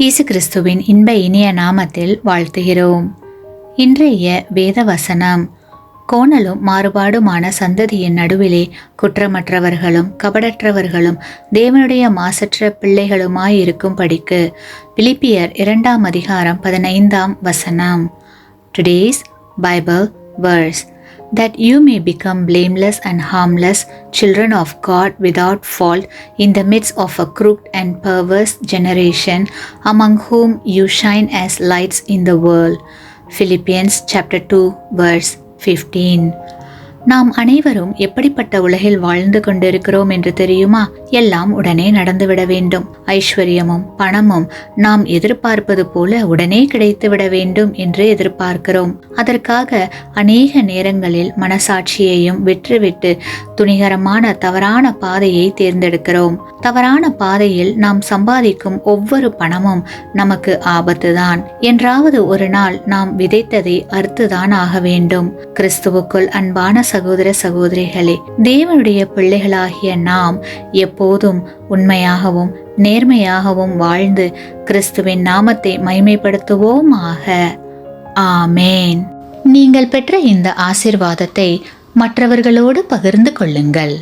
இயேசு கிறிஸ்துவின் இன்ப இனிய நாமத்தில் வாழ்த்துகிறோம். இன்றைய வேத வசனம்: கோணலும் மாறுபாடுமான சந்ததியின் நடுவிலே குற்றமற்றவர்களும் கபடற்றவர்களும் தேவனுடைய மாசற்ற பிள்ளைகளுமாயிருக்கும் படிக்கு. பிலிப்பியர் 2:15. Today's Bible verse: that you may become blameless and harmless, children of God without fault, in the midst of a crooked and perverse generation, among whom you shine as lights in the world. Philippians chapter 2 verse 15. நாம் அனைவரும் எப்படிப்பட்ட உலகில் வாழ்ந்து கொண்டிருக்கிறோம் என்று தெரியுமா? எல்லாம் உடனே நடந்துவிட வேண்டும். ஐஸ்வர்யமும் பணமும் நாம் எதிர்பார்ப்பது போல உடனே கிடைத்துவிட வேண்டும் என்று எதிர்பார்க்கிறோம். அதற்காக அநேக நேரங்களில் மனசாட்சியையும் விட்டுவிட்டு துணிகரமான தவறான பாதையை தேர்ந்தெடுக்கிறோம். தவறான பாதையில் நாம் சம்பாதிக்கும் ஒவ்வொரு பணமும் நமக்கு ஆபத்துதான். என்றாவது ஒரு நாள் நாம் விதைத்ததை அறுத்துதான் ஆக வேண்டும். கிறிஸ்துவுக்குள் அன்பான சகோதர சகோதரிகளே, தேவனுடைய பிள்ளைகளாகிய நாம் எப்போதும் உண்மையாகவும் நேர்மையாகவும் வாழ்ந்து கிறிஸ்துவின் நாமத்தை மகிமைப்படுத்துவோமாக. ஆமேன். நீங்கள் பெற்ற இந்த ஆசீர்வாதத்தை மற்றவர்களோடு பகிர்ந்து கொள்ளுங்கள்.